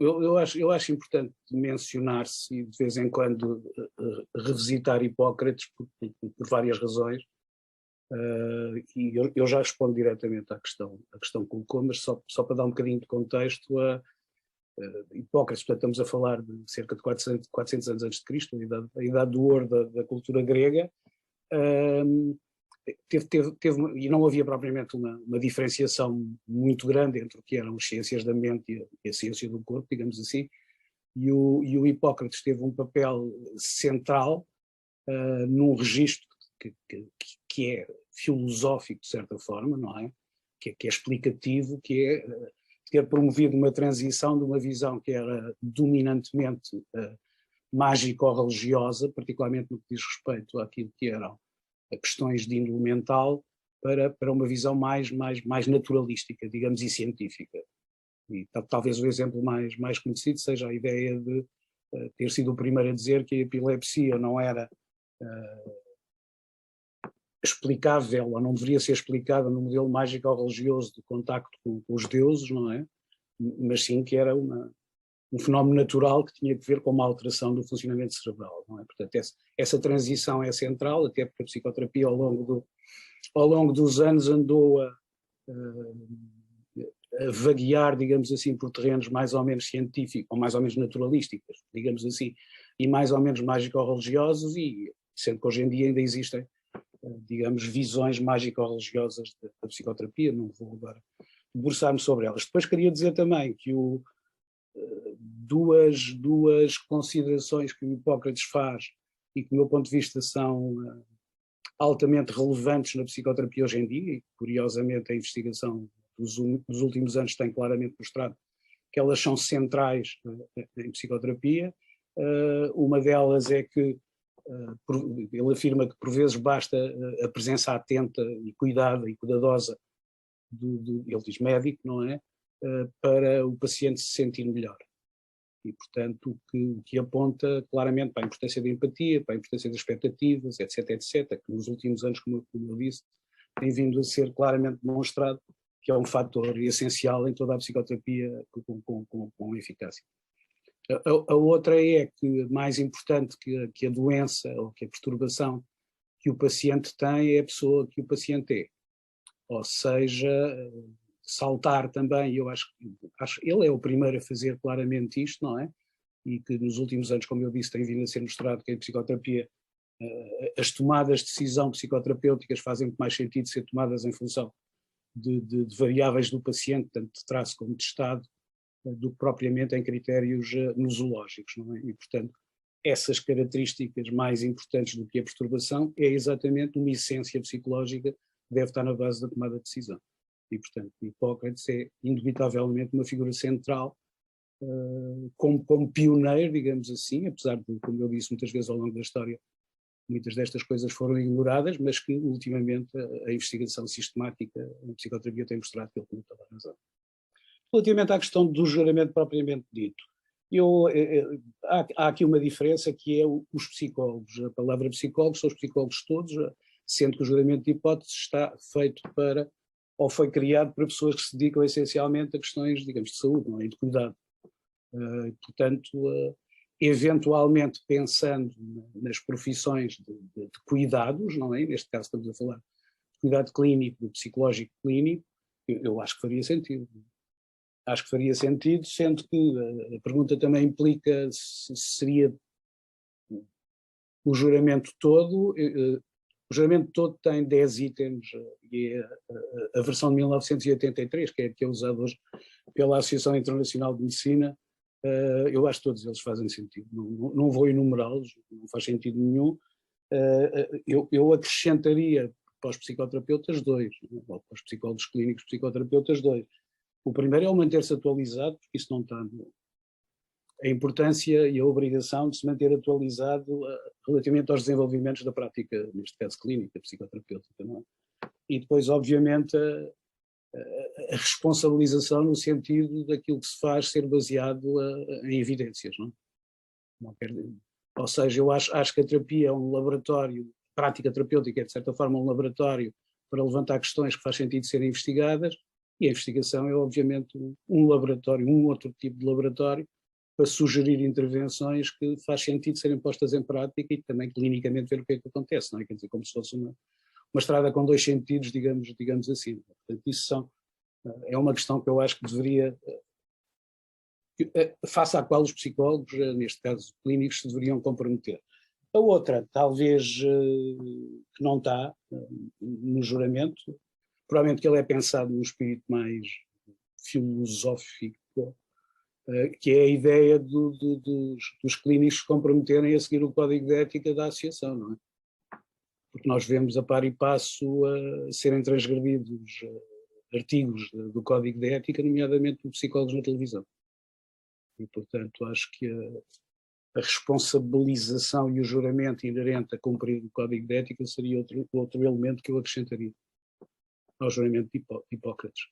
eu acho importante mencionar-se e de vez em quando revisitar Hipócrates por várias razões, e eu já respondo diretamente à questão que colocou, mas só para dar um bocadinho de contexto, Hipócrates, portanto estamos a falar de cerca de 400 anos antes de Cristo, a idade do ouro da cultura grega. E não havia propriamente uma diferenciação muito grande entre o que eram as ciências da mente e a ciência do corpo, digamos assim, e o Hipócrates teve um papel central num registro que é filosófico, de certa forma, não é? Que é explicativo, que é ter promovido uma transição de uma visão que era dominantemente mágico-religiosa, particularmente no que diz respeito àquilo que eram questões de índole mental, para uma visão mais naturalística, digamos, e científica. E talvez o exemplo mais conhecido seja a ideia de ter sido o primeiro a dizer que a epilepsia não era explicável, ou não deveria ser explicada no modelo mágico ou religioso de contacto com os deuses, não é? Mas sim que era um fenómeno natural que tinha que ver com uma alteração do funcionamento cerebral, não é? Portanto, essa transição é central, até porque a psicoterapia ao longo dos anos andou a vaguear, digamos assim, por terrenos mais ou menos científicos, ou mais ou menos naturalísticos, digamos assim, e mais ou menos mágico-religiosos, e sendo que hoje em dia ainda existem, digamos, visões mágico-religiosas da psicoterapia, não vou agora debruçar-me sobre elas. Depois queria dizer também que duas considerações que o Hipócrates faz e que, do meu ponto de vista, são altamente relevantes na psicoterapia hoje em dia, e curiosamente a investigação dos últimos anos tem claramente mostrado que elas são centrais em psicoterapia. Uma delas é que ele afirma que por vezes basta a presença atenta e cuidadosa ele diz médico, não é? Para o paciente se sentir melhor. E, portanto, o que aponta claramente para a importância da empatia, para a importância das expectativas, etc., que nos últimos anos, como eu disse, tem vindo a ser claramente demonstrado que é um fator essencial em toda a psicoterapia com eficácia. A outra é que, mais importante que a doença ou que a perturbação que o paciente tem é a pessoa que o paciente é. Ou seja, saltar também, eu acho que ele é o primeiro a fazer claramente isto, não é? E que nos últimos anos, como eu disse, tem vindo a ser mostrado que em psicoterapia as tomadas de decisão psicoterapêuticas fazem muito mais sentido ser tomadas em função de variáveis do paciente, tanto de traço como de estado, do que propriamente em critérios nosológicos, não é? E, portanto, essas características mais importantes do que a perturbação é exatamente uma essência psicológica que deve estar na base da tomada de decisão. E, portanto, Hipócrates é indubitavelmente uma figura central, como pioneiro, digamos assim, apesar de, como eu disse muitas vezes ao longo da história, muitas destas coisas foram ignoradas, mas que ultimamente a investigação sistemática em psicoterapia tem mostrado que ele tem toda a razão. Relativamente à questão do julgamento propriamente dito, há aqui uma diferença que é os psicólogos. A palavra psicólogo são os psicólogos todos, sendo que o julgamento de hipótese está feito ou foi criado para pessoas que se dedicam essencialmente a questões, digamos, de saúde, não é? E de cuidado. Portanto, eventualmente pensando nas profissões de cuidados, não é? Neste caso estamos a falar de cuidado clínico, de psicológico clínico, eu acho que faria sentido. Acho que faria sentido, sendo que a pergunta também implica se seria o juramento todo. O juramento todo tem 10 itens, e é a versão de 1983, que é usada hoje pela Associação Internacional de Medicina. Eu acho que todos eles fazem sentido. Não vou enumerá-los, não faz sentido nenhum. Eu acrescentaria para os psicoterapeutas dois, ou para os psicólogos clínicos psicoterapeutas dois. O primeiro é o manter-se atualizado, porque isso não está a importância e a obrigação de se manter atualizado relativamente aos desenvolvimentos da prática, neste caso clínica, psicoterapêutica, não é? E depois, obviamente, a responsabilização no sentido daquilo que se faz ser baseado em evidências, não é? Ou seja, eu acho que a terapia é um laboratório, prática terapêutica é de certa forma um laboratório para levantar questões que faz sentido serem investigadas, E a investigação é, obviamente, um laboratório, um outro tipo de laboratório, para sugerir intervenções que faz sentido serem postas em prática e também clinicamente ver o que é que acontece, não é? Quer dizer, como se fosse uma estrada com dois sentidos, digamos assim. Portanto, isso é uma questão que eu acho que deveria, face à qual os psicólogos, neste caso clínicos, se deveriam comprometer. A outra, talvez, que não está no juramento, provavelmente que ele é pensado num espírito mais filosófico, que é a ideia dos clínicos se comprometerem a seguir o código de ética da associação, não é? Porque nós vemos a par e passo a serem transgredidos artigos do código de ética, nomeadamente por psicólogos na televisão. E, portanto, acho que a responsabilização e o juramento inerente a cumprir o código de ética seria outro elemento que eu acrescentaria ao juramento de Hipócrates.